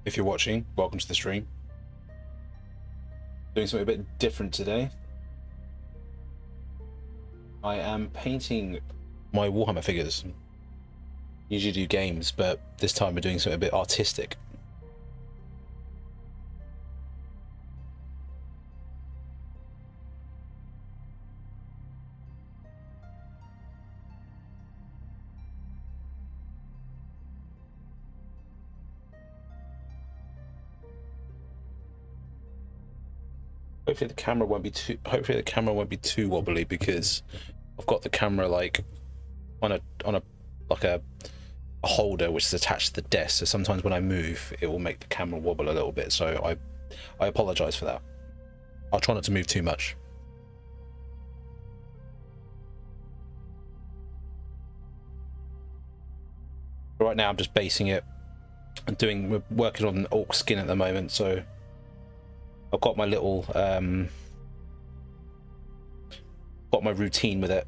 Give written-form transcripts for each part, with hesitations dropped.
If you're watching, welcome to the stream. Doing something a bit different today. I am painting my Warhammer figures. Usually do games, but this time we're doing something a bit artistic. Hopefully the camera won't be too wobbly, because I've got the camera like on a holder which is attached to the desk, so sometimes when I move it will make the camera wobble a little bit, so I apologize for that. I'll try not to move too much. Right now I'm just basing it and we're working on an Ork skin at the moment, so I've got my little got my routine with it.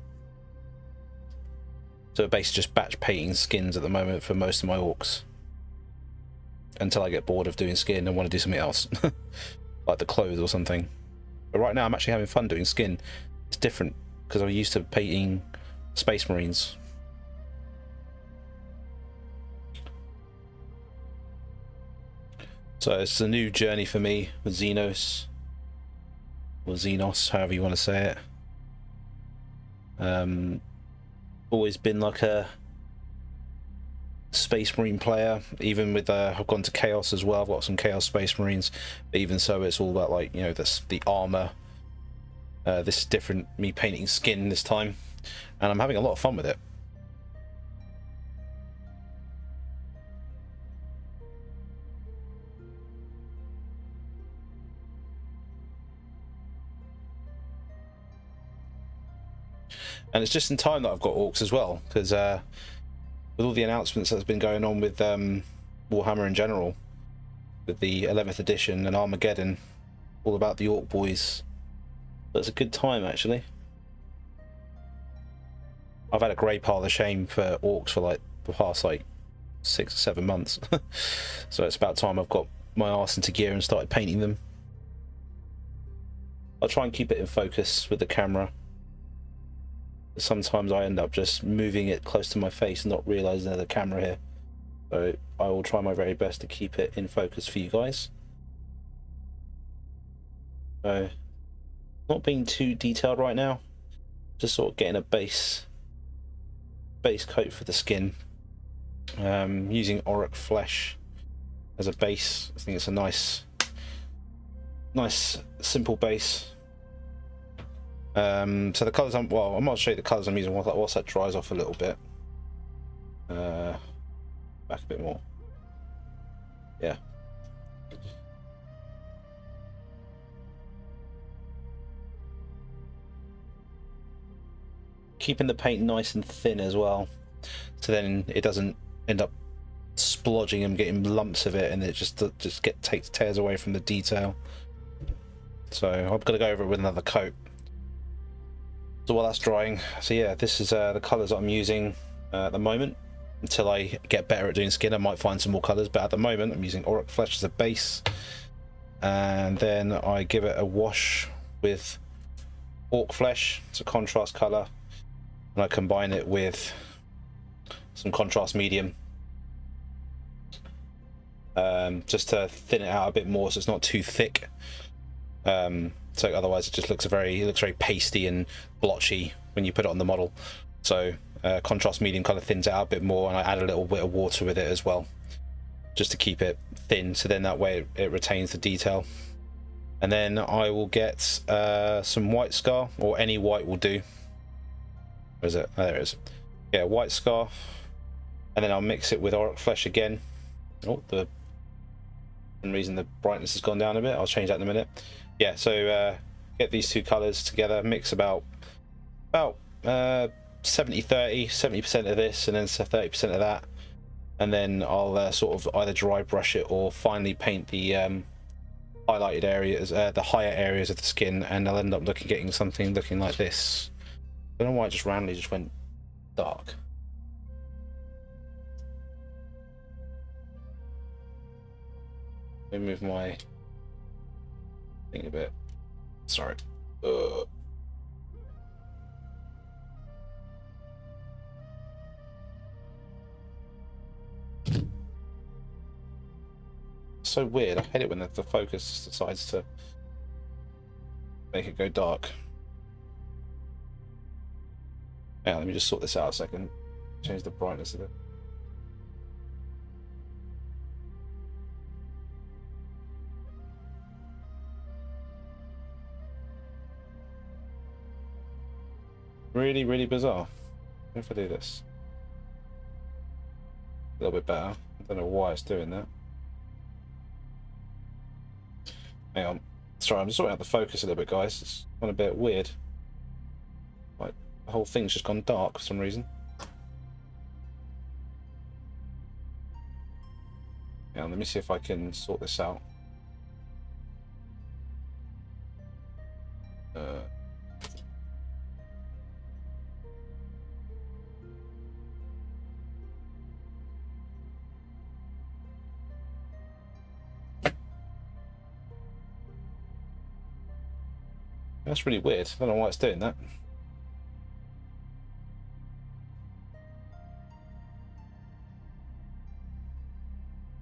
So basically just batch painting skins at the moment for most of my Orks, until I get bored of doing skin and want to do something else, like the clothes or something. But right now I'm actually having fun doing skin. It's different because I'm used to painting Space Marines. So it's a new journey for me with Xenos, or Xenos, however you want to say it. Always been like a Space Marine player, even with I've gone to Chaos as well. I've got some Chaos Space Marines, but even so, it's all about, like, you know, the armor. This is different, me painting skin this time, and I'm having a lot of fun with it. And it's just in time that I've got Orks as well, because with all the announcements that's been going on with Warhammer in general, with the 11th edition and Armageddon, all about the Ork boys. But it's a good time, actually. I've had a grey pile of shame for Orks for like the past like 6 or 7 months. So it's about time I've got my arse into gear and started painting them. I'll try and keep it in focus with the camera. Sometimes I end up just moving it close to my face and not realising there's a camera here. So I will try my very best to keep it in focus for you guys. So, not being too detailed right now, just sort of getting a base coat for the skin. Using Ork flesh as a base. I think it's a nice simple base. So the colours I might show you the colours I'm using once that dries off a little bit. Back a bit more. Yeah. Keeping the paint nice and thin as well, so then it doesn't end up splodging and getting lumps of it, and it just tears away from the detail. So I'm gonna go over it with another coat. So while that's drying, so yeah, this is the colours that I'm using at the moment. Until I get better at doing skin, I might find some more colours, but at the moment I'm using Ork flesh as a base, and then I give it a wash with Ork flesh. It's a contrast colour, and I combine it with some contrast medium, just to thin it out a bit more so it's not too thick. So otherwise it just looks very pasty and blotchy when you put it on the model. So contrast medium kind of thins it out a bit more, and I add a little bit of water with it as well, just to keep it thin, so then that way it retains the detail. And then I will get some white scar, or any white will do. Where is it? Oh, there it is. Yeah, white scar, and then I'll mix it with Ork flesh again. Oh, for some reason the brightness has gone down a bit. I'll change that in a minute. Yeah, so get these two colours together, mix about 70-30, 70% of this and then 30% of that, and then I'll sort of either dry brush it or finally paint the highlighted areas, the higher areas of the skin, and I'll end up getting something looking like this. I don't know why I just randomly just went dark. Let me move my thing a bit. Sorry. So weird. I hate it when the focus decides to make it go dark. Yeah, let me just sort this out a second. Change the brightness of it. Really, really bizarre. If I do this a little bit better, I don't know why it's doing that. Hang on. Sorry, I'm just sorting out the focus a little bit, guys. It's gone a bit weird. Like, the whole thing's just gone dark for some reason. Hang on, let me see if I can sort this out. That's really weird. I don't know why it's doing that.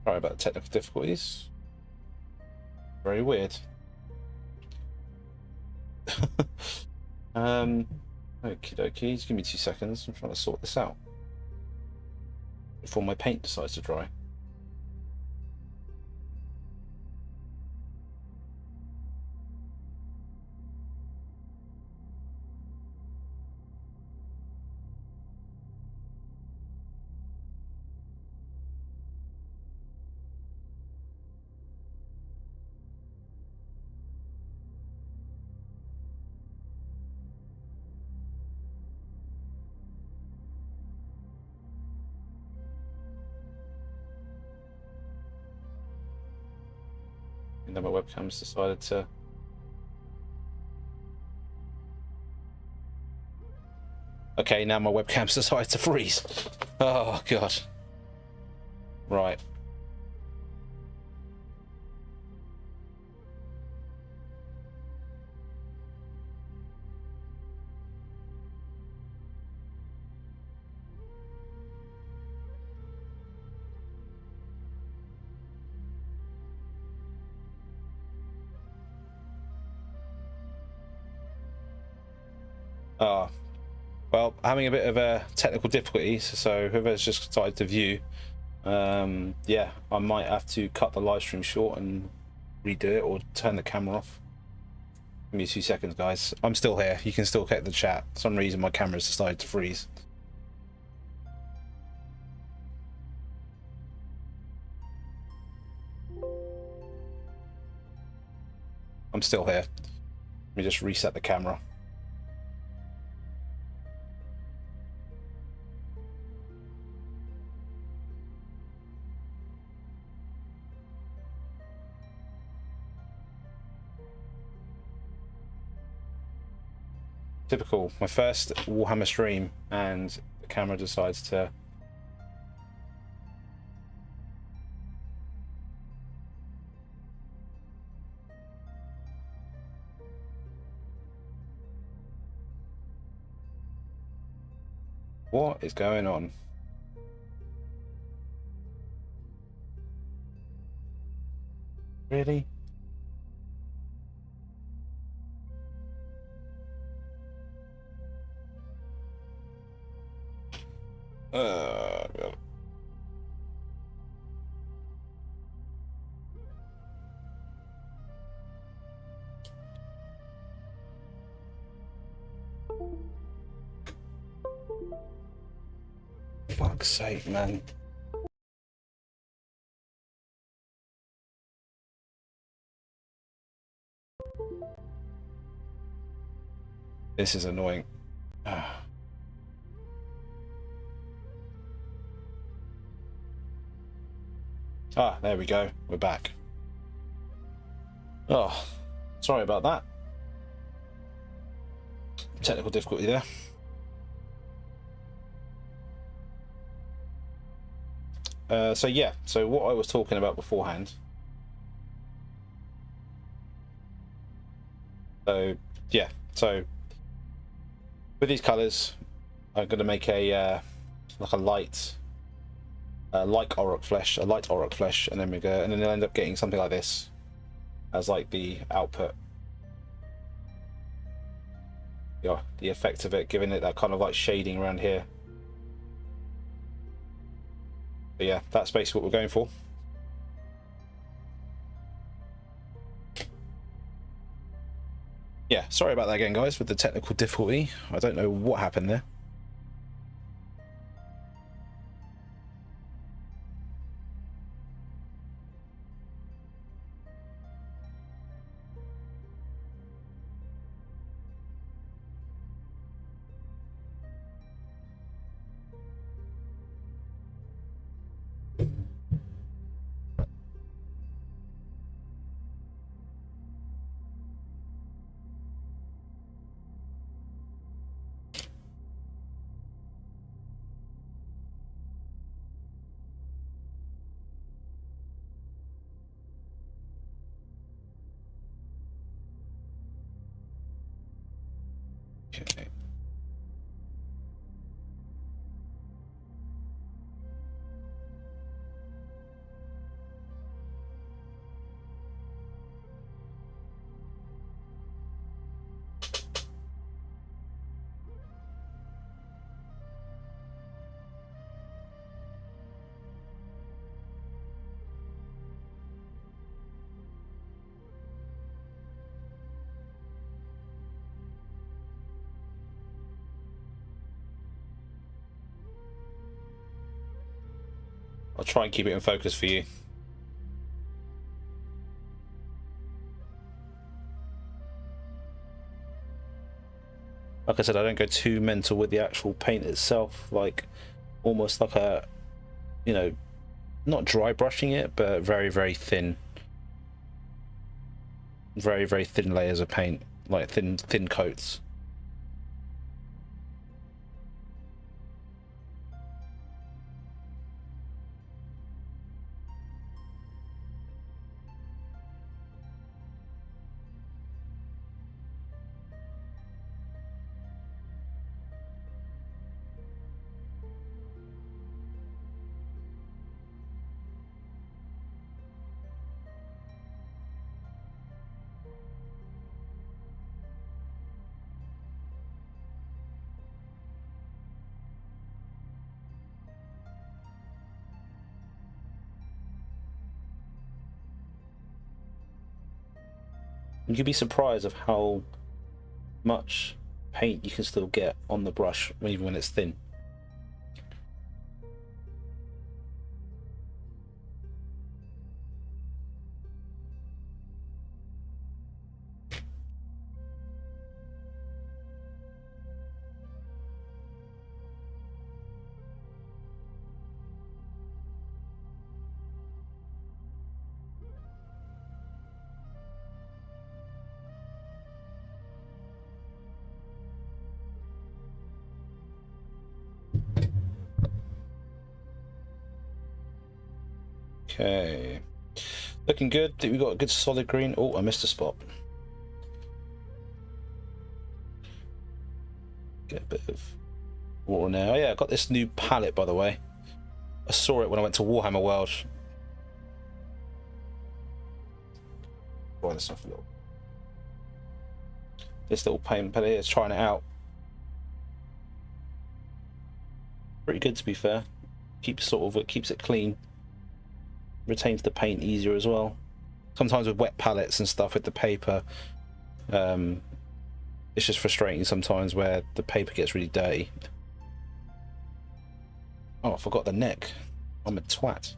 Sorry about the technical difficulties. Very weird. Okie dokie, just give me 2 seconds. I'm trying to sort this out before my paint decides to dry. And then my webcam's decided to... Okay, now my webcam's decided to freeze. Oh, God. Right. Well, having a bit of a technical difficulty, so whoever's just decided to view, yeah, I might have to cut the live stream short and redo it or turn the camera off. Give me 2 seconds, guys. I'm still here. You can still get the chat. For some reason my camera's decided to freeze. I'm still here. Let me just reset the camera. Typical. My first Warhammer stream and the camera decides to... What is going on? Really? God. Fuck's sake, man. This is annoying. Ah, there we go. We're back. Oh, sorry about that. Technical difficulty there. So yeah, so what I was talking about beforehand So yeah, so with these colours, I'm going to make a like a light, like Ork flesh, a light Ork flesh, and then we go, and then you'll end up getting something like this as like the output. Yeah, the effect of it, giving it that kind of like shading around here. But yeah, that's basically what we're going for. Yeah, sorry about that again, guys, with the technical difficulty. I don't know what happened there. Okay. I'll try and keep it in focus for you. Like I said, I don't go too mental with the actual paint itself, like almost like a, you know, not dry brushing it, but very, very thin. Very, very thin layers of paint, like thin coats. You'd be surprised of how much paint you can still get on the brush, even when it's thin. Okay, looking good. I think we got a good solid green. Oh, I missed a spot. Get a bit of water now. Yeah, I got this new palette, by the way. I saw it when I went to Warhammer World. Try this off a little. This little paint palette here is trying it out. Pretty good, to be fair. Keeps it clean. Retains the paint easier as well. Sometimes with wet palettes and stuff with the paper, it's just frustrating sometimes where the paper gets really dirty. Oh, I forgot the neck. I'm a twat.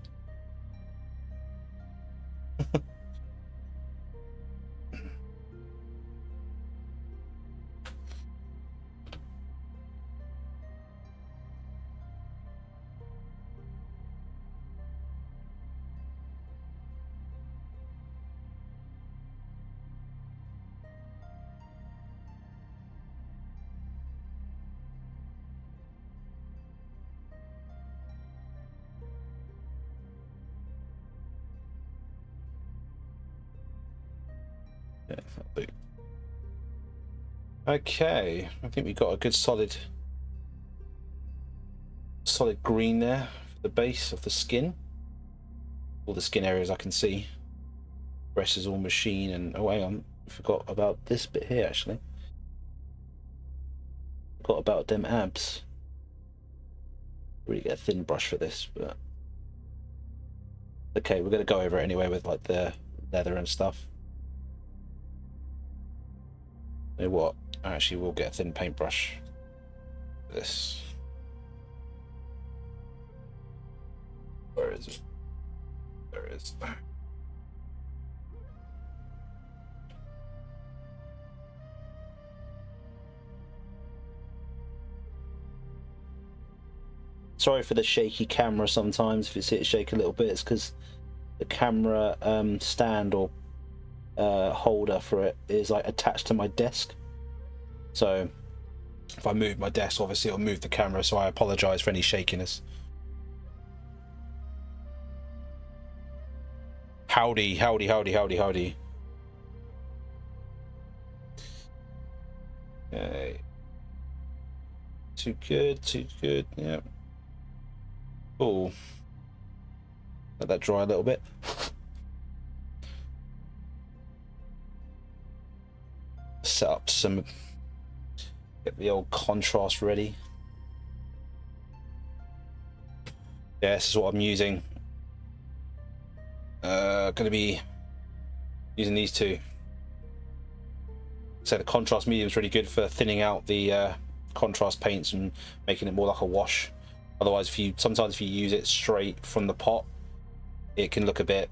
Yeah, Okay, I think we've got a good solid green there for the base of the skin. All the skin areas I can see. The rest is all machine, and oh hang on, I forgot about this bit here actually. Forgot about them abs. Really get a thin brush for this, but okay, we're gonna go over it anyway with like the leather and stuff. You know what? Actually, we'll get a thin paintbrush for this. Where is it? There it is. Sorry for the shaky camera sometimes. If you see it shake a little bit, it's because the camera stand or holder for it is like attached to my desk. So if I move my desk, obviously it'll move the camera, so I apologize for any shakiness. Howdy, howdy, howdy, howdy, howdy. Okay. Too good, too good, yeah. Oh, let that dry a little bit. Set up some, get the old contrast ready. Yeah, this is what I'm using. Gonna be using these two. So the contrast medium is really good for thinning out the contrast paints and making it more like a wash. Otherwise, sometimes if you use it straight from the pot, it can look a bit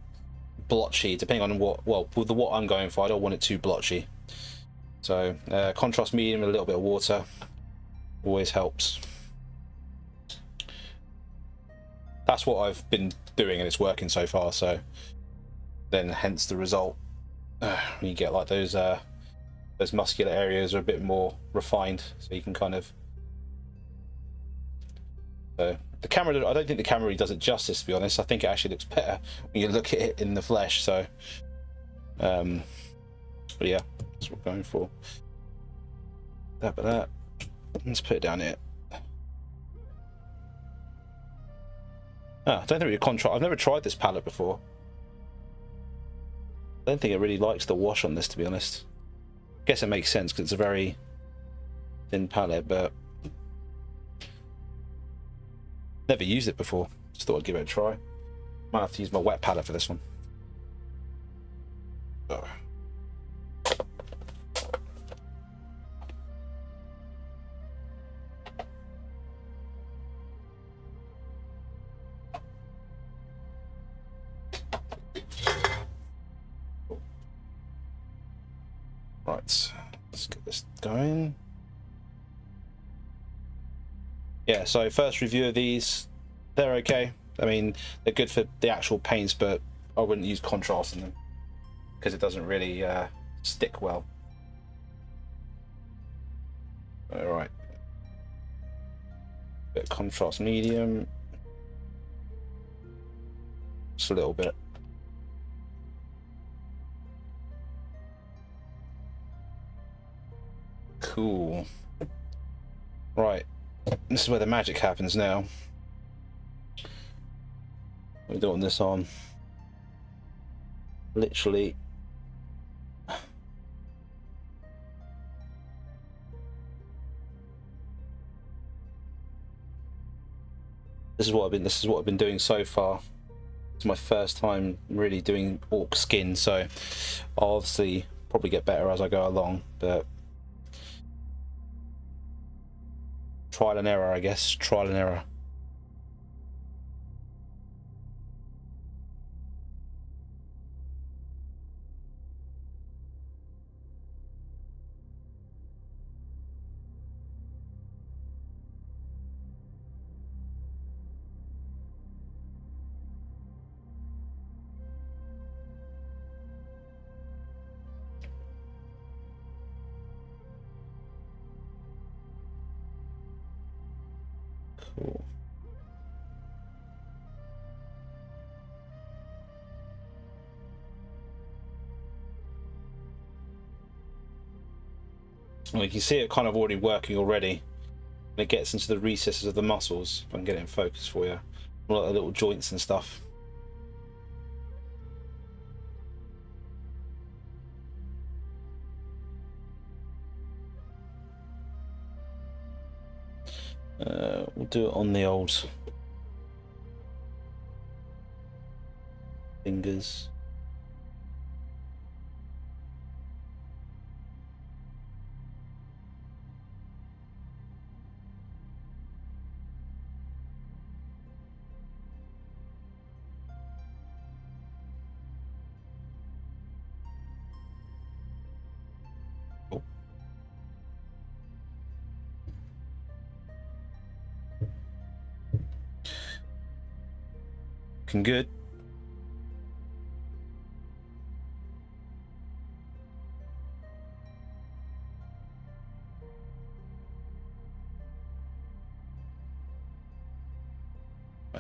blotchy, depending on what I'm going for. I don't want it too blotchy. So contrast medium with a little bit of water always helps. That's what I've been doing, and it's working so far. So then, hence the result. You get like those muscular areas are a bit more refined, so you can kind of. So the camera, I don't think the camera really does it justice, to be honest. I think it actually looks better when you look at it in the flesh. So, but yeah, that's what we're going for. That. Let's put it down here. I don't think we contrast. I've never tried this palette before. I don't think it really likes the wash on this, to be honest. I guess it makes sense because it's a very thin palette, but never used it before. Just thought I'd give it a try. Might have to use my wet palette for this one. Oh. Right, let's get this going. Yeah, so first review of these, they're okay. I mean, they're good for the actual paints, but I wouldn't use contrast in them because it doesn't really stick well. All right, bit of contrast medium, just a little bit. Cool. Right, this is where the magic happens now. We're doing this on literally this is what I've been doing so far. It's my first time really doing orc skin, so I'll obviously probably get better as I go along, but trial and error, I guess. Trial and error. Cool. And you can see it kind of already working already. And it gets into the recesses of the muscles. If I can get it in focus for you. All like the little joints and stuff. We'll do it on the old fingers. Looking good.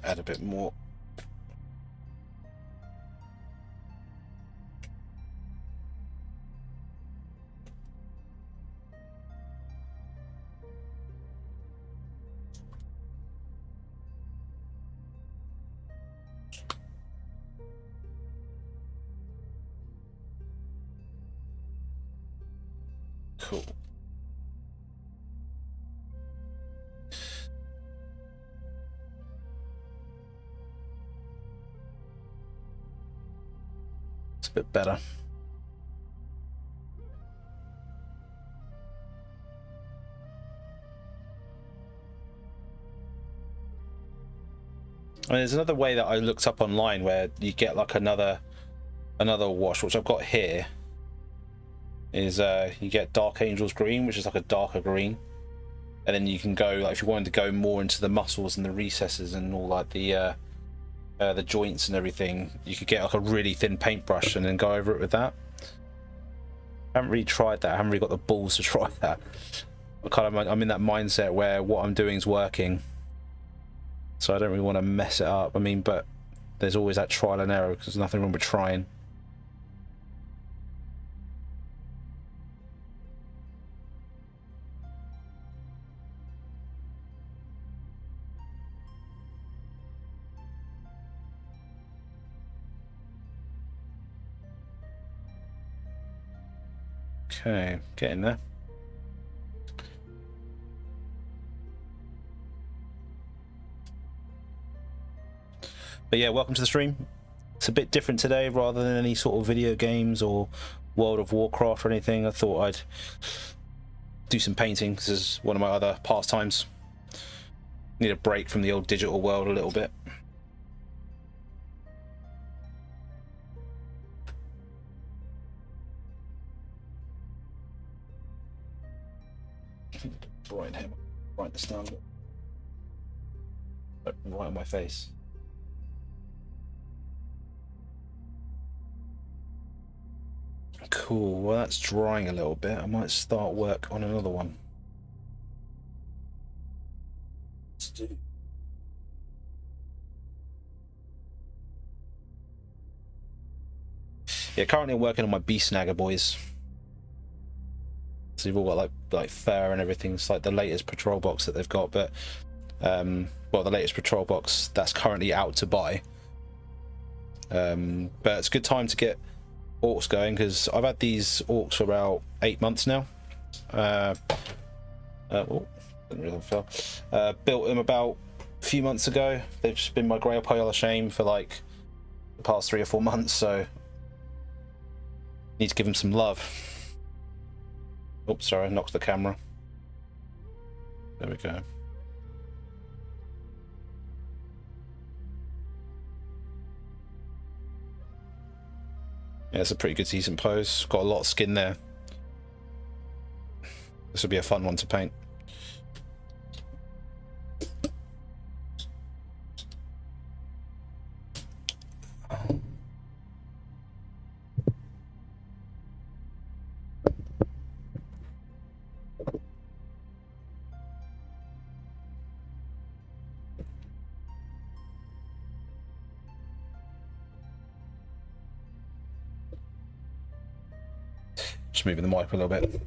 Add a bit more. Cool. It's a bit better. And there's another way that I looked up online where you get like another wash, which I've got here. Is you get Dark Angel's green, which is like a darker green, and then you can go, like, if you wanted to go more into the muscles and the recesses and all like the joints and everything, you could get like a really thin paintbrush and then go over it with that. I haven't really tried that. I haven't really got the balls to try that. I'm in that mindset where what I'm doing is working, so I don't really want to mess it up. I mean, but there's always that trial and error, because there's nothing wrong with trying. Okay, getting there. But yeah, welcome to the stream. It's a bit different today, rather than any sort of video games or World of Warcraft or anything. I thought I'd do some painting. This is one of my other pastimes. Need a break from the old digital world a little bit. Brighten him, brighten the stand, right on my face. Cool. Well, that's drying a little bit. I might start work on another one. Let's do. Yeah, currently I'm working on my beast snagger boys. So you've all got like fur and everything. It's like the latest patrol box that they've got, but well, the latest patrol box that's currently out to buy. But it's a good time to get orcs going, because I've had these orcs for about 8 months now. Oh, didn't really fell. Built them about a few months ago. They've just been my grey pile of shame for like the past 3 or 4 months, so need to give them some love. Oops, sorry, I knocked the camera. There we go. Yeah, it's a pretty good, decent pose. Got a lot of skin there. This will be a fun one to paint. Just moving the mic a little bit.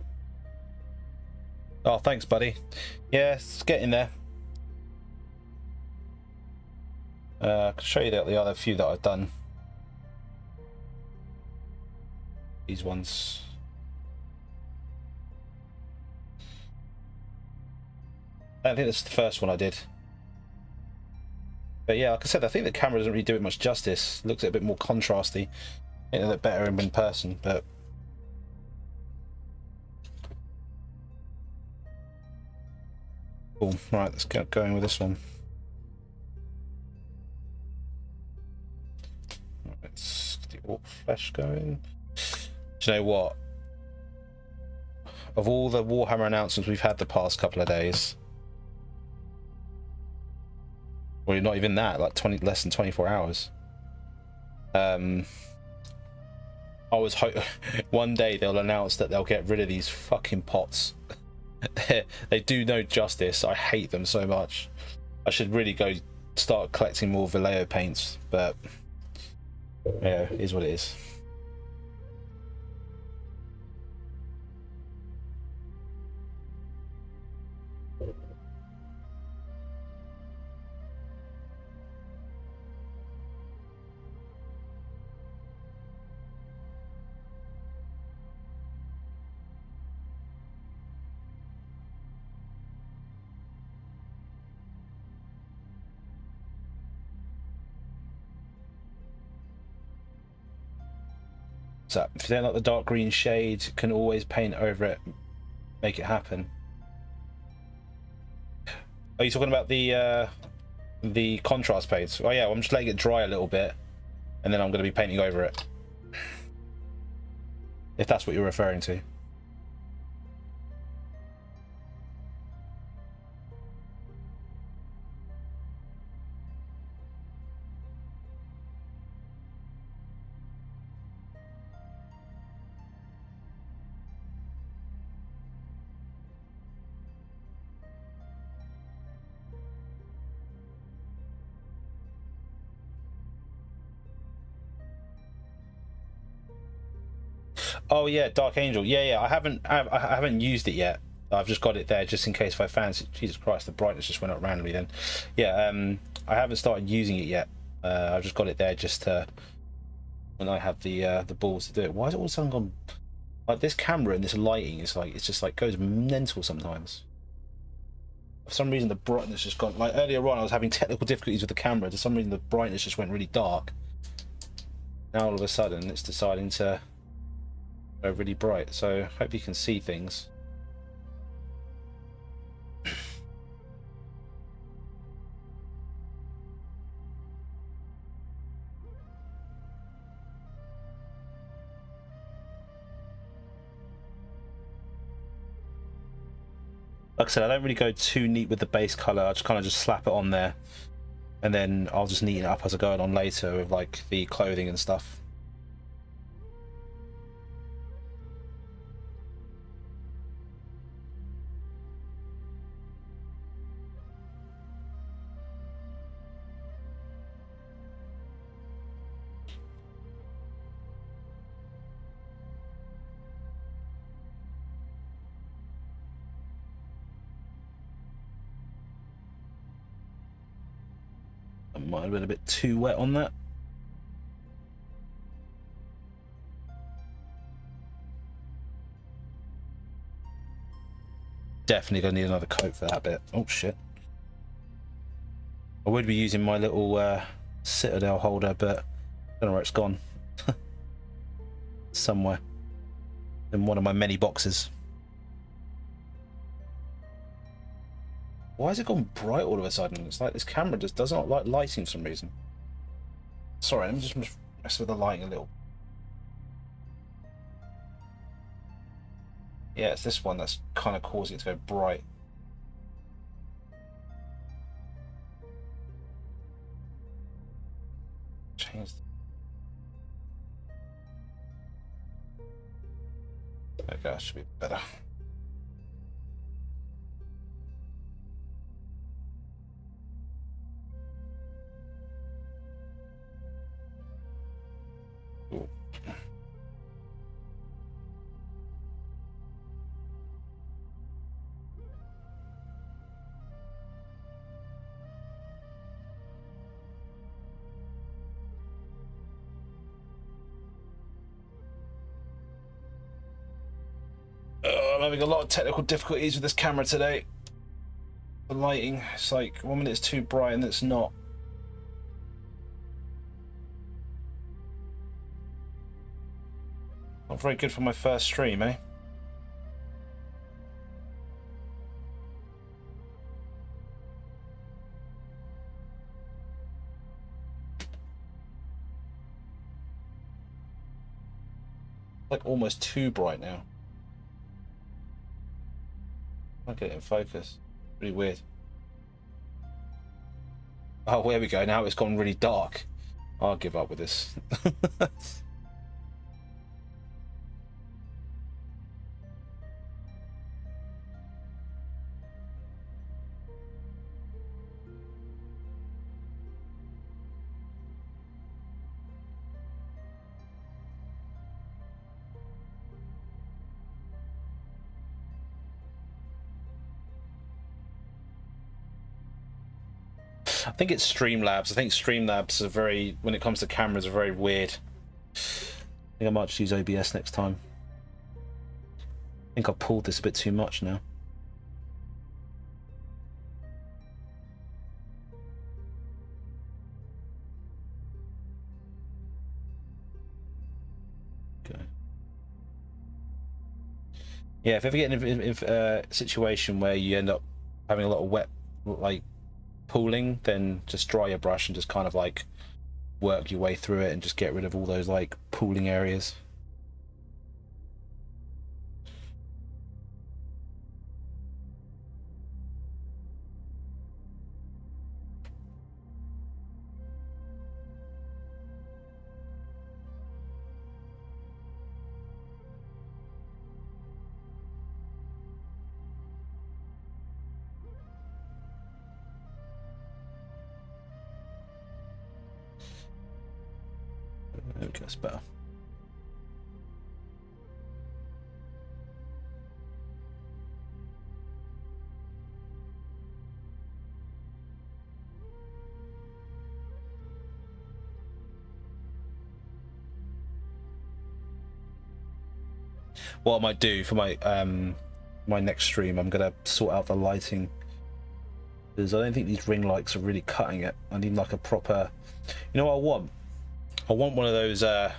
Oh, thanks, buddy. Yeah, it's getting there. I can show you the other few that I've done. These ones. I don't think that's the first one I did. But yeah, like I said, I think the camera doesn't really do it much justice. It looks a bit more contrasty. I think they look better in person, but... Cool. Right, let's get going with this one. Let's get the Ork flesh going. Do you know what? Of all the Warhammer announcements we've had the past couple of days, well, not even that, like less than 24 hours. I was one day they'll announce that they'll get rid of these fucking pots. They do no justice. I hate them so much. I should really go start collecting more Vallejo paints, but yeah, it is what it is. So if they don't like the dark green shade, can always paint over it, make it happen. Are you talking about the contrast paints? Oh yeah, well, I'm just letting it dry a little bit, and then I'm going to be painting over it. If that's what you're referring to. Oh yeah, Dark Angel. Yeah. I haven't used it yet. I've just got it there just in case if I fancy. Jesus Christ, the brightness just went up randomly then. Yeah, I haven't started using it yet. I've just got it there just to when I have the balls to do it. Why is it all of a sudden gone? Like this camera and this lighting is like it's just like goes mental sometimes. For some reason the brightness just gone. Like earlier on, I was having technical difficulties with the camera. For some reason the brightness just went really dark. Now all of a sudden it's deciding to go really bright. So hope you can see things. Like I said, I don't really go too neat with the base color. I just kind of just slap it on there, and then I'll just neaten it up as I go on later with like the clothing and stuff. I might have been a bit too wet on that. Definitely gonna need another coat for that bit. Oh shit. I would be using my little Citadel holder, but I don't know where it's gone. Somewhere in one of my many boxes. Why has it gone bright all of a sudden? It's like this camera just does not like lighting for some reason. Sorry, let me just mess with the lighting a little. Yeah, it's this one that's kind of causing it to go bright. Change. There we go, should be better. Ooh. I'm having a lot of technical difficulties with this camera today. The lighting, it's like 1 minute it's too bright and it's not. Not very good for my first stream, eh? Like almost too bright now. I get it in focus. Pretty weird. Oh, there we go. Now it's gone really dark. I'll give up with this. I think it's Streamlabs. I think Streamlabs are very, when it comes to cameras, are very weird. I think I might just use OBS next time. I think I've pulled this a bit too much now. Okay. Yeah, if ever get in a situation where you end up having a lot of wet, like, pooling, then just dry your brush and just kind of like work your way through it and just get rid of all those like pooling areas. Okay, that's better. What I might do for my my next stream, I'm gonna sort out the lighting, because I don't think these ring lights are really cutting it. I need like a proper, you know what I want? I want one of those well,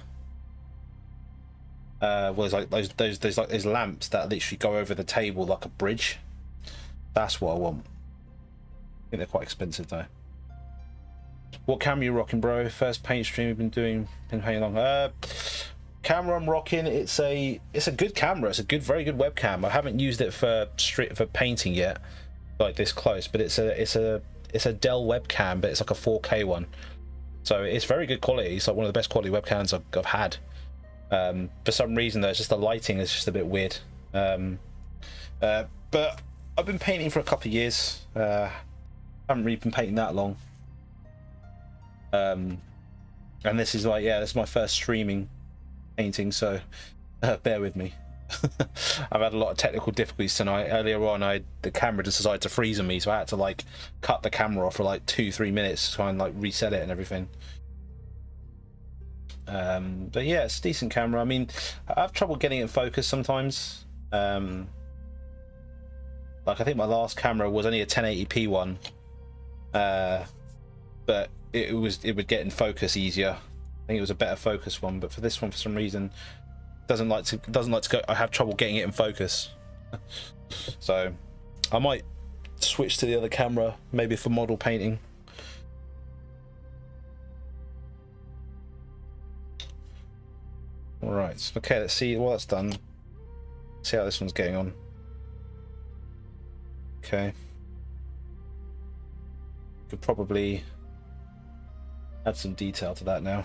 it's like those lamps that literally go over the table like a bridge. That's what I want. I think they're quite expensive though. What camera you rocking, bro? First paint stream you've been painting long. Camera I'm rocking, it's a good camera. It's a very good webcam. I haven't used it for painting yet, like this close, but it's a Dell webcam, but it's like a 4K one. So it's very good quality. It's like one of the best quality webcams I've had. For some reason though, it's just the lighting is just a bit weird. But I've been painting for a couple of years. Haven't really been painting that long. And this is like, yeah, this is my first streaming painting, so bear with me. I've had a lot of technical difficulties tonight. Earlier on, the camera just decided to freeze on me, so I had to like cut the camera off for like 2-3 minutes to try and like reset it and everything. But yeah, it's a decent camera. I mean, I have trouble getting it in focus sometimes. Like I think my last camera was only a 1080p one, but it would get in focus easier. I think it was a better focus one, but for this one, for some reason, doesn't like to go. I have trouble getting it in focus. So I might switch to the other camera, maybe for model painting. All right, okay, let's see what that's done. See how this one's getting on. Okay, could probably add some detail to that now.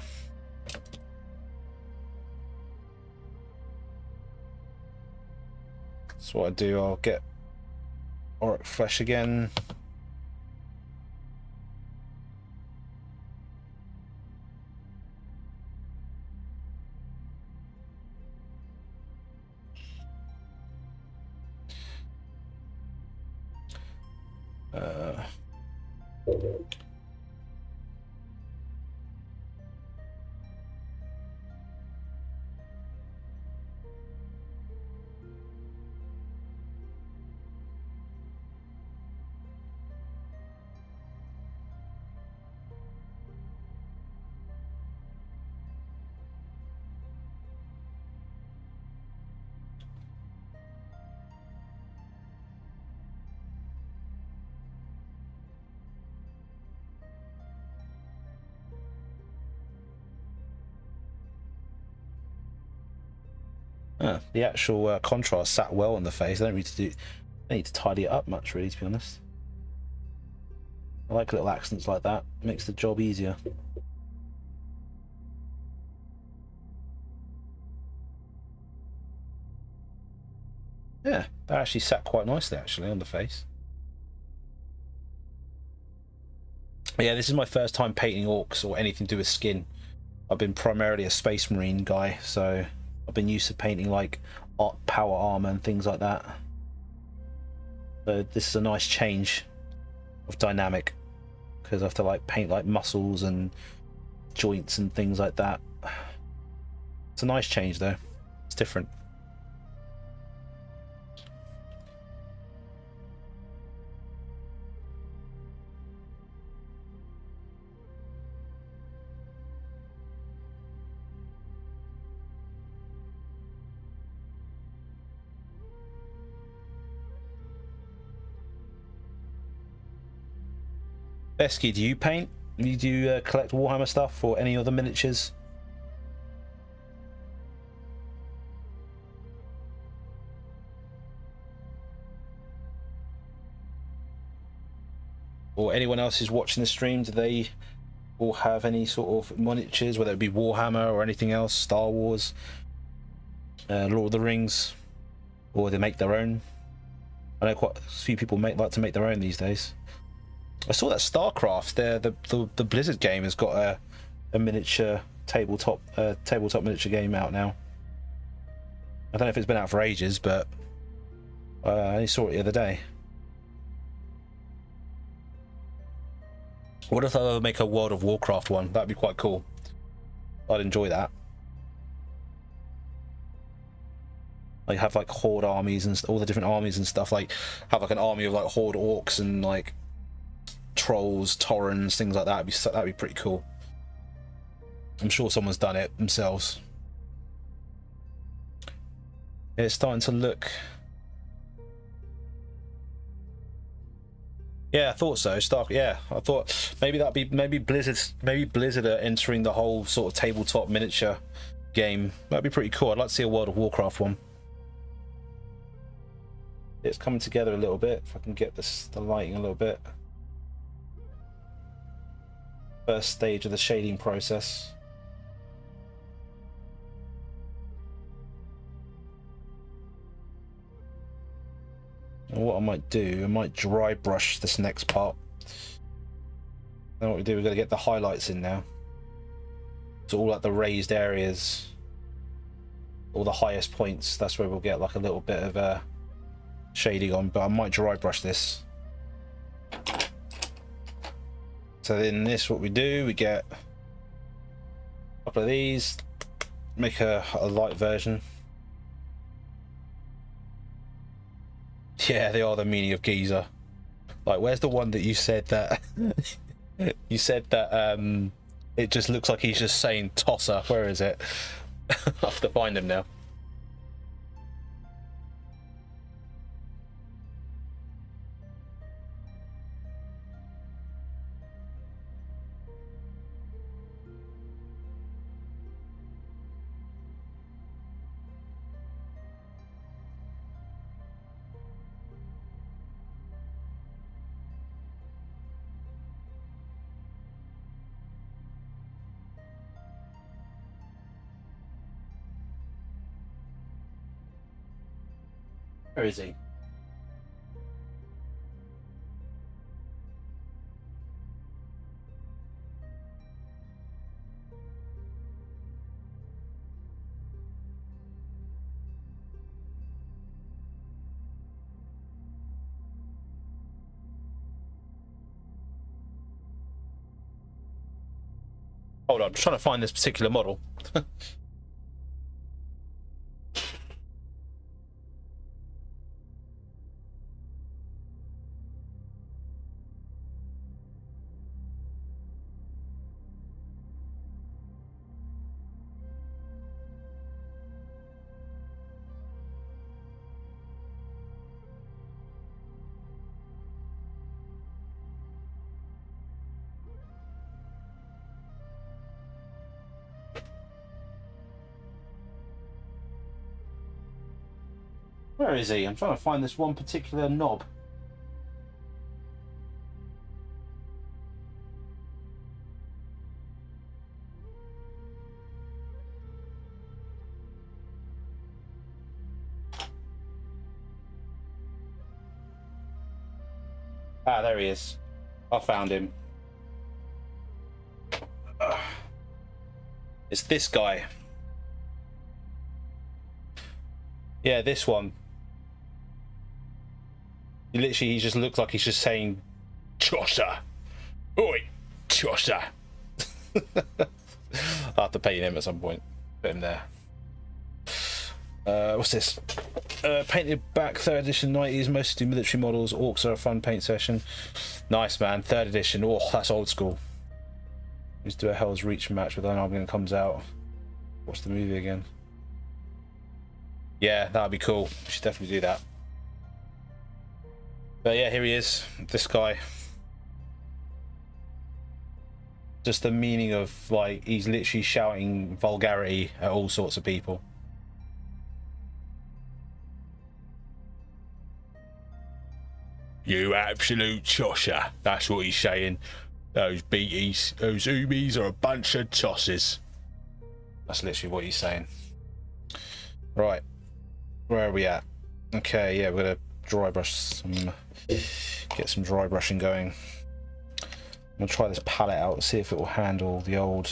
So what I do, I'll get Ork flesh again. The actual contrast sat well on the face. I don't need to tidy it up much, really, to be honest. I like little accents like that. Makes the job easier. Yeah, that actually sat quite nicely, actually, on the face. Yeah, this is my first time painting orcs or anything to do with skin. I've been primarily a Space Marine guy, so I've been used to painting like power armor and things like that. So this is a nice change of dynamic, because I have to like paint like muscles and joints and things like that. It's a nice change though. It's different. Besky, do you paint? Do you collect Warhammer stuff or any other miniatures? Or anyone else who's watching the stream, do they all have any sort of miniatures, whether it be Warhammer or anything else, Star Wars, Lord of the Rings, or they make their own? I know quite a few people like to make their own these days. I saw that StarCraft, the Blizzard game, has got a miniature tabletop miniature game out now. I don't know if it's been out for ages, but I only saw it the other day. What if I make a World of Warcraft one? That'd be quite cool. I'd enjoy that. Like have like horde armies and all the different armies and stuff. Like have like an army of like horde orcs and like trolls, taurens, things like that. That'd be pretty cool. I'm sure someone's done it themselves. It's starting to look. Yeah, I thought so. Yeah, I thought maybe that'd be maybe Blizzard are entering the whole sort of tabletop miniature game. That'd be pretty cool. I'd like to see a World of Warcraft one. It's coming together a little bit. If I can get the lighting a little bit. First stage of the shading process. And what I might do, I might dry brush this next part. Then what we do, we're going to get the highlights in now. So all like the raised areas, all the highest points, that's where we'll get like a little bit of shading on, but I might dry brush this. So then this, what we do, we get a couple of these, make a light version. Yeah, they are the meaning of geezer. Like, where's the one that you said that you said that it just looks like he's just saying tosser? Where is it? I have to find him now. Where is he? Hold on, I'm trying to find this particular model. Where is he? I'm trying to find this one particular knob. Ah, there he is. I found him. It's this guy. Yeah, this one. He just looks like he's just saying, "Chosser, oi, Chosser." I'll have to paint him at some point. Put him there. What's this? Painted back 3rd edition 90s, mostly military models. Orks are a fun paint session. Nice, man. 3rd edition. Oh, that's old school. Let's do a Hell's Reach match with Iron Army comes out. Watch the movie again. Yeah, that'd be cool. We should definitely do that. But yeah, here he is. This guy. Just the meaning of, like, he's literally shouting vulgarity at all sorts of people. You absolute chosser. That's what he's saying. Those BTs, those Umis are a bunch of tosses. That's literally what he's saying. Right. Where are we at? Okay, yeah, we're gonna dry brush some, get some dry brushing going. I'm gonna try this palette out, see if it will handle the old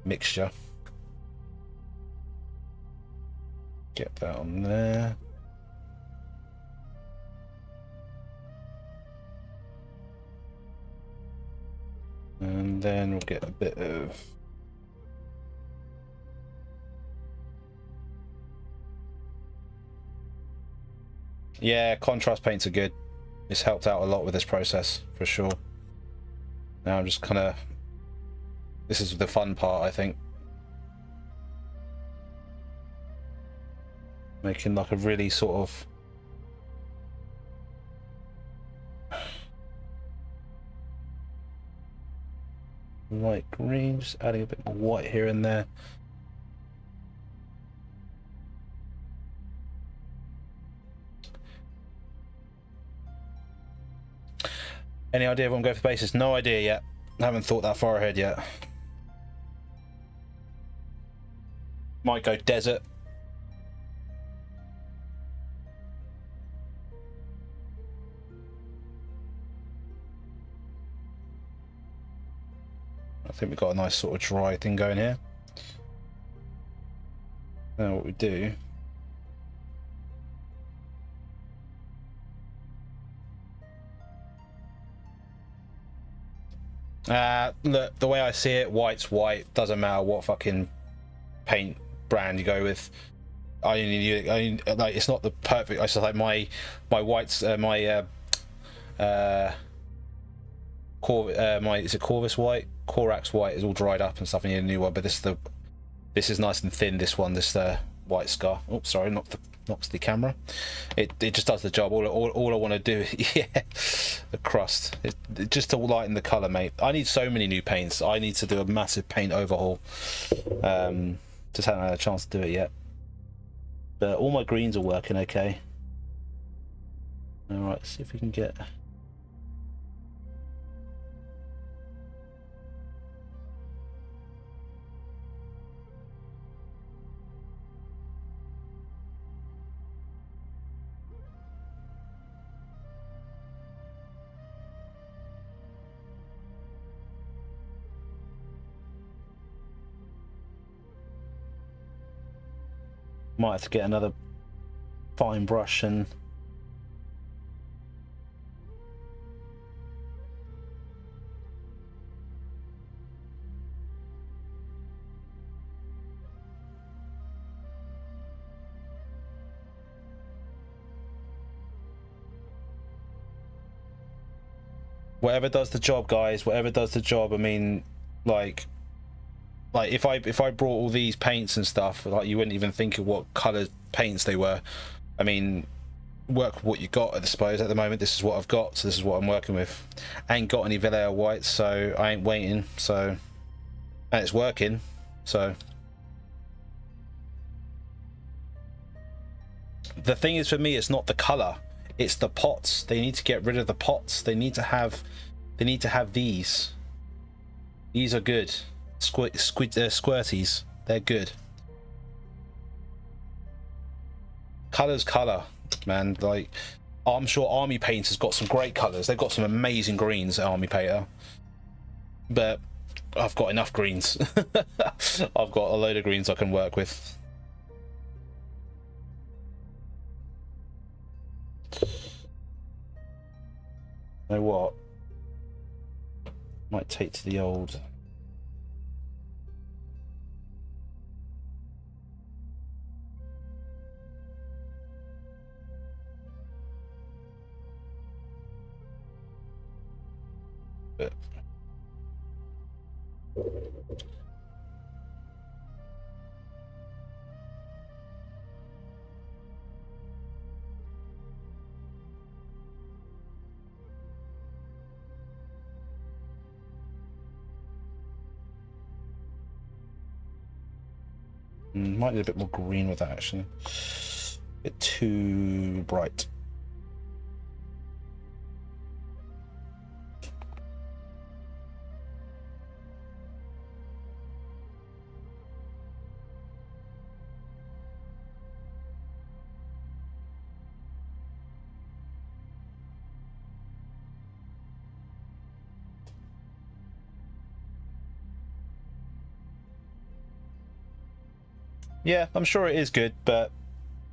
mixture. Get that on there. And then we'll get a bit of contrast paints are good. It's helped out a lot with this process for sure. Now I'm just kind of, this is the fun part, I think, making like a really sort of light green, just adding a bit more white here and there. Any idea if I'm going for bases? No idea yet. I haven't thought that far ahead yet. Might go desert. I think we've got a nice sort of dry thing going here. Now what we do, look, the way I see it, white's white. Doesn't matter what fucking paint brand you go with. I like, it's not the perfect. I just like my whites, my is it Corvus white? Corax white is all dried up and stuff, and you need a new one. But this is nice and thin. This one, this white scar. Oh, sorry, knocks the camera. It just does the job. All I want to do, yeah, the crust. It just to lighten the color, mate. I need so many new paints. I need to do a massive paint overhaul. Just haven't had a chance to do it yet. But all my greens are working okay. All right, see if we can get. Might have to get another fine brush and whatever does the job, guys. Whatever does the job. I mean, like if I brought all these paints and stuff, like, you wouldn't even think of what colour paints they were. I mean, work with what you got, I suppose. At the moment, this is what I've got, so this is what I'm working with. I ain't got any Villar whites, so I ain't waiting. So, and it's working. So, the thing is, for me, it's not the color, it's the pots. They need to get rid of the pots. They need to have these. These are good. Squirties, they're good. Color's color, man. Like, I'm sure Army Paint has got some great colors. They've got some amazing greens at Army Painter, but I've got enough greens. I've got a load of greens I can work with. You know what? Might take to the old. But might need a bit more green with that, actually. A bit too bright. Yeah, I'm sure it is good, but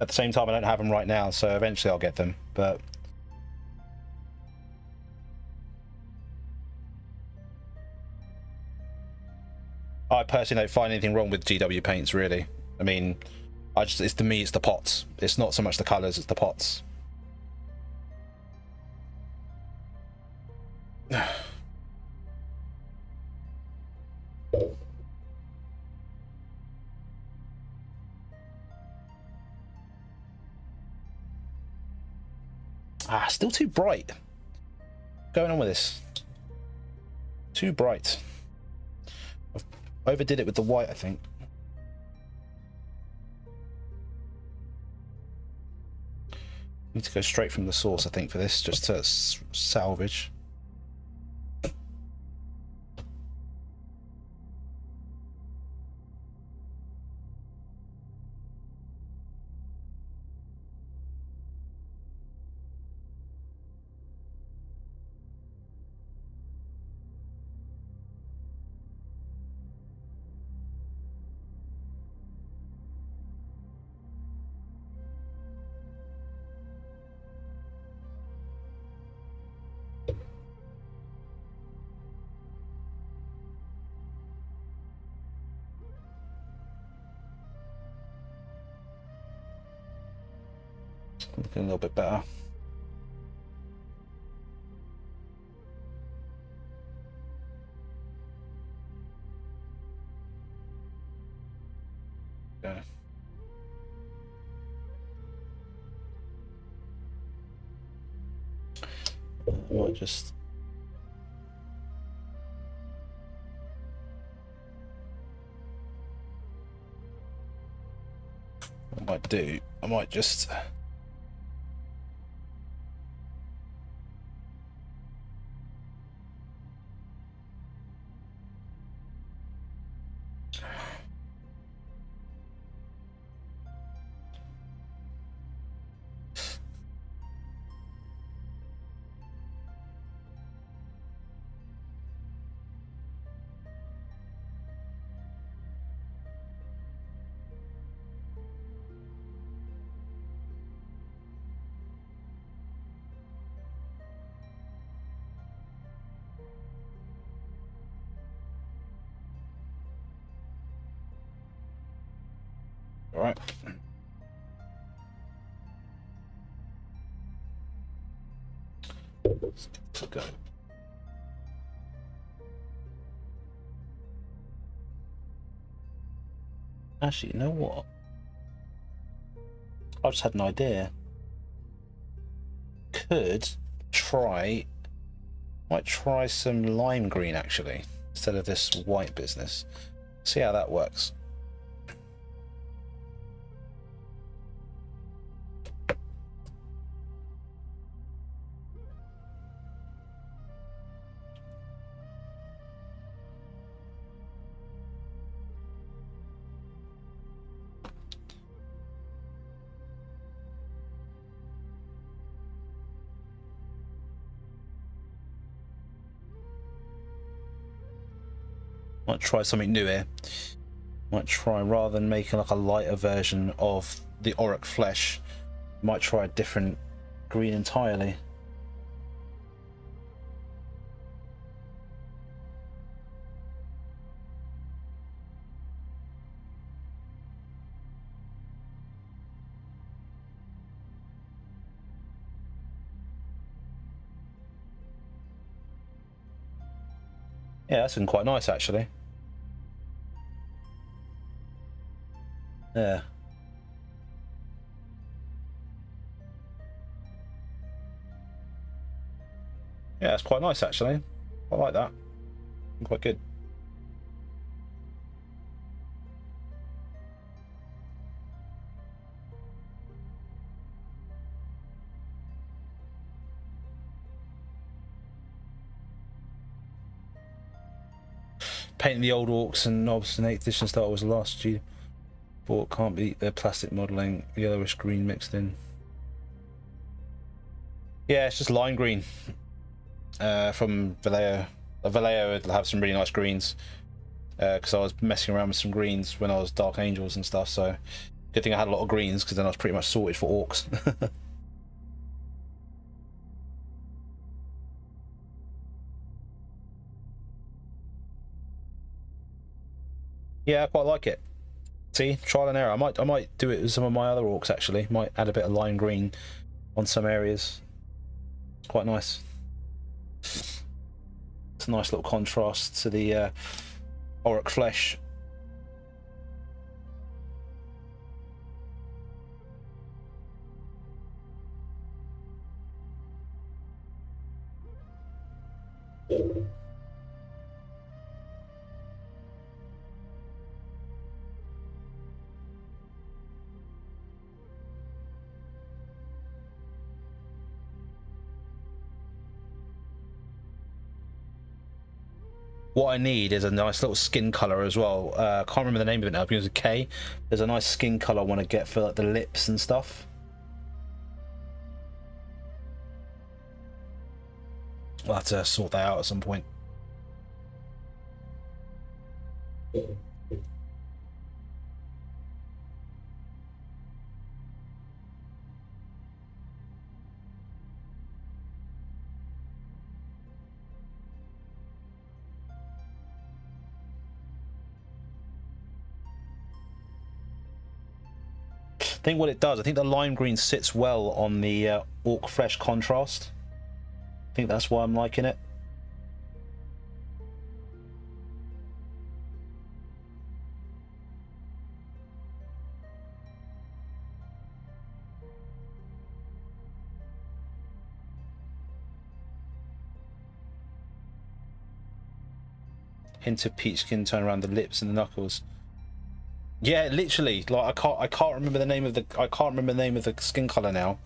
at the same time, I don't have them right now, so eventually I'll get them. But I personally don't find anything wrong with GW paints, really. I mean, it's, to me, it's the pots. It's not so much the colors, it's the pots. Still too bright. What's going on with this? Too bright. I've overdid it with the white, I think. Need to go straight from the source, I think, for this, just to salvage. Looking a little bit better. Okay. I might just I might just all right. Let's go. Actually, you know what? I just had an idea. Might try some lime green, actually, instead of this white business. See how that works. Might try something new here. Might try, rather than making like a lighter version of the Ork flesh, might try a different green entirely. Yeah, that's looking quite nice actually. Yeah. Yeah, it's quite nice actually. I like that. Quite good. Painting the old Orks and Knobs and 8th edition style was the last G. But can't beat their plastic modelling, yellowish green mixed in. Yeah, it's just lime green from Vallejo. Vallejo would have some really nice greens because I was messing around with some greens when I was Dark Angels and stuff. So good thing I had a lot of greens because then I was pretty much sorted for Orks. Yeah, I quite like it. See, trial and error. I might do it with some of my other Orks actually. Might add a bit of lime green on some areas. It's quite nice. It's a nice little contrast to the Ork flesh. What I need is a nice little skin color as well. I can't remember the name of it now because it's a K. There's a nice skin color I want to get for like the lips and stuff. We'll have to sort that out at some point. I think what it does, I think the lime green sits well on the Ork flesh contrast. I think that's why I'm liking it. Hint of peach skin tone around the lips and the knuckles. Yeah, literally. Like I can't remember the name of the skin color now.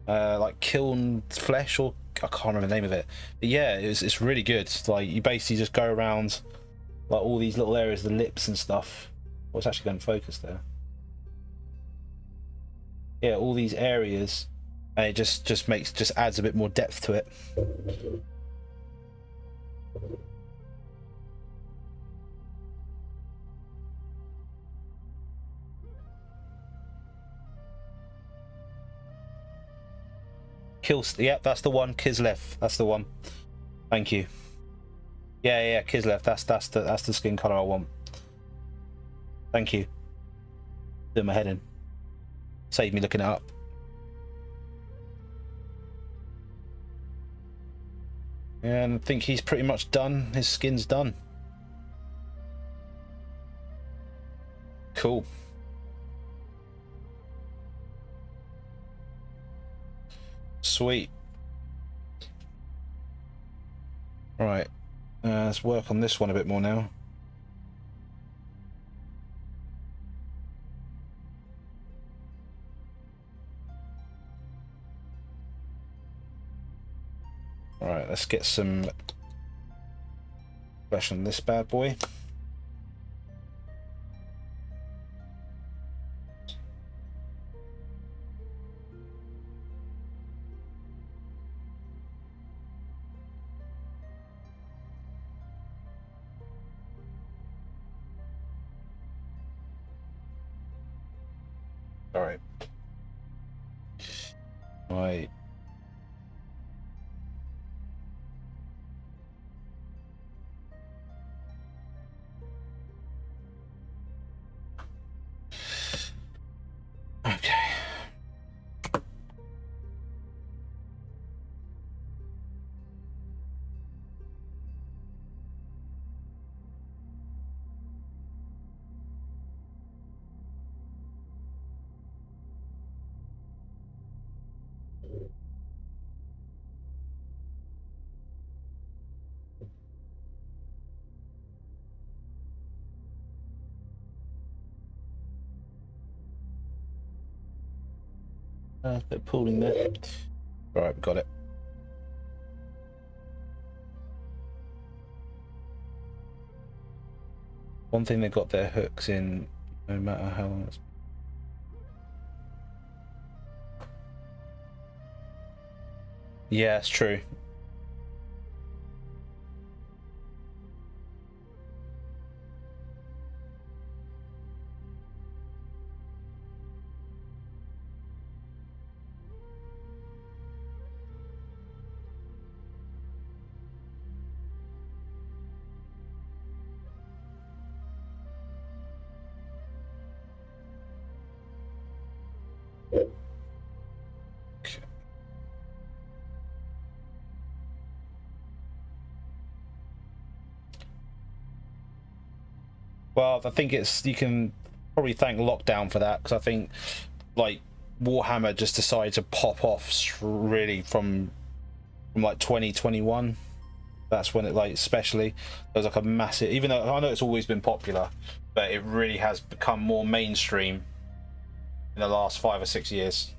Like kiln flesh, or I can't remember the name of it. But yeah, it's really good. Like you basically just go around like all these little areas, the lips and stuff. Well, it's actually going to focus there. Yeah, all these areas, and it just adds a bit more depth to it. Yep, that's the one. Kislev, that's the one. Thank you. Yeah, Kislev. That's the skin color I want. Thank you. Doing my head in. Save me looking it up. And I think he's pretty much done. His skin's done. Cool. Sweet. Right. Let's work on this one a bit more now. Alright, let's get some flesh on this bad boy. Right. Okay. A bit of pooling there. All right, got it. One thing they got their hooks in, no matter how long it's. Yeah, it's true. Well, I think it's, you can probably thank lockdown for that, because I think like Warhammer just decided to pop off really from like 2021. That's when it, like, especially there was like a massive, even though I know it's always been popular, but it really has become more mainstream in the last 5 or 6 years.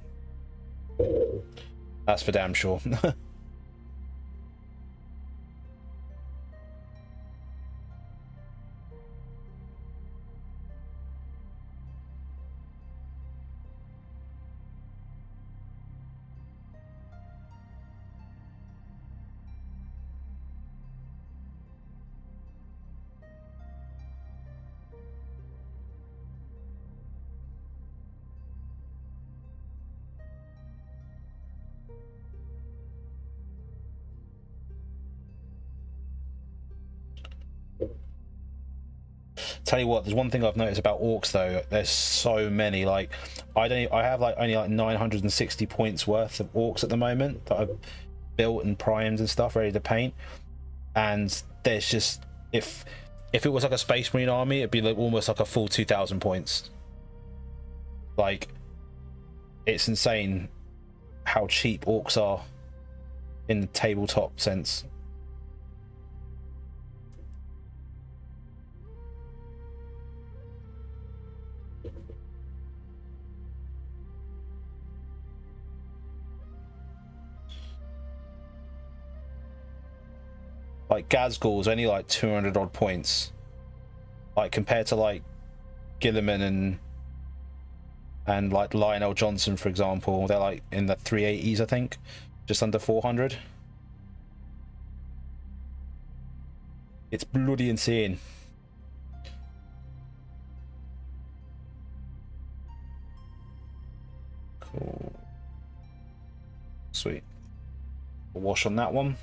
That's for damn sure. Tell you what, there's one thing I've noticed about orcs though. There's so many. Like, I have like only like 960 points worth of orcs at the moment that I've built and primed and stuff ready to paint. And there's just, if it was like a Space Marine army, it'd be like almost like a full 2,000 points. Like, it's insane how cheap orcs are in the tabletop sense. Like Gazgul's only like 200 odd points, like compared to like Gilliman and like Lionel Johnson, for example. They're like in the 380s, I think, just under 400. It's bloody insane. Cool. Sweet. Wash on that one.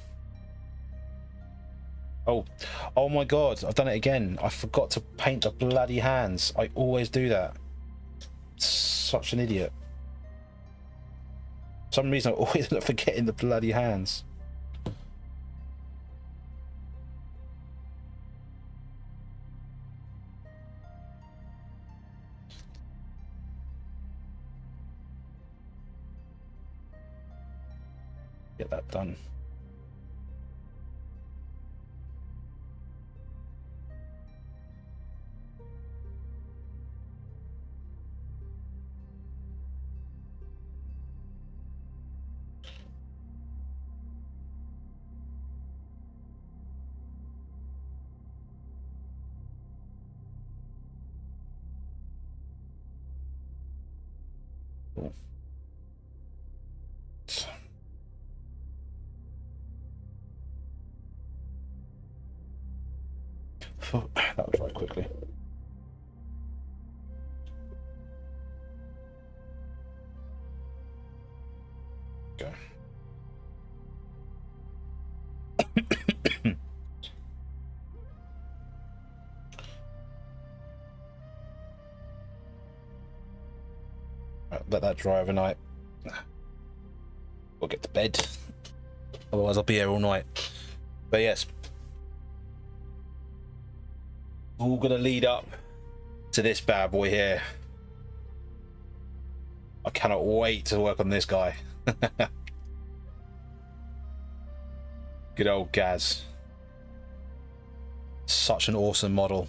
Oh my god, I've done it again. I forgot to paint the bloody hands. I always do that. Such an idiot. For some reason I always end up forgetting the bloody hands. Get that done. Cool. That was right quickly. let that dry overnight. We'll get to bed. Otherwise I'll be here all night. But yes. All gonna lead up to this bad boy here. I cannot wait to work on this guy. Good old Gaz. Such an awesome model.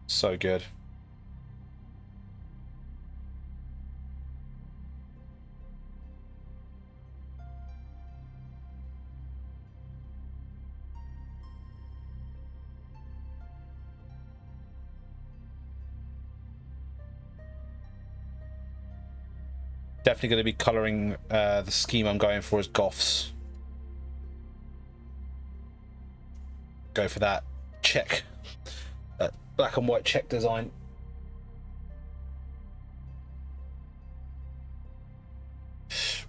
So good. Definitely going to be colouring the scheme I'm going for as Goths. Go for that check, that black and white check design.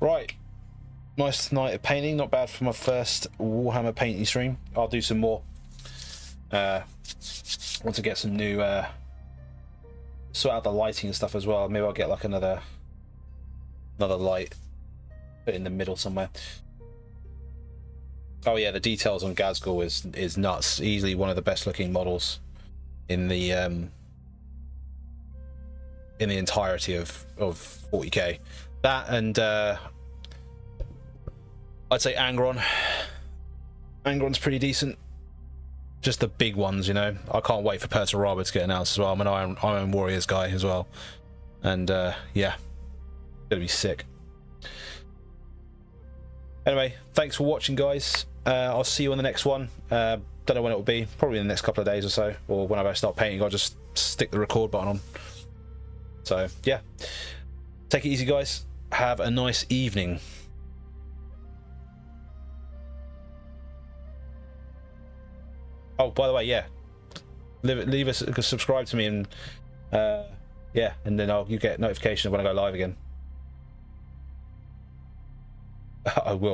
Right, nice night of painting. Not bad for my first Warhammer painting stream. I'll do some more. Want to get some new sort out the lighting and stuff as well. Maybe I'll get like another light, put it in the middle somewhere. Oh yeah, the details on Gazgul is nuts. Easily one of the best looking models in the entirety of 40k. That and I'd say Angron. Angron's pretty decent. Just the big ones, you know. I can't wait for Perturaba to get announced as well. I'm an Iron Warriors guy as well, and yeah. Gonna be sick. Anyway, thanks for watching, guys. I'll see you on the next one. Don't know when it will be. Probably in the next couple of days or so, or whenever I start painting. I'll just stick the record button on. So yeah, take it easy, guys. Have a nice evening. Oh, by the way, yeah, leave us, subscribe to me, and yeah, and then you get notification when I go live again. I will.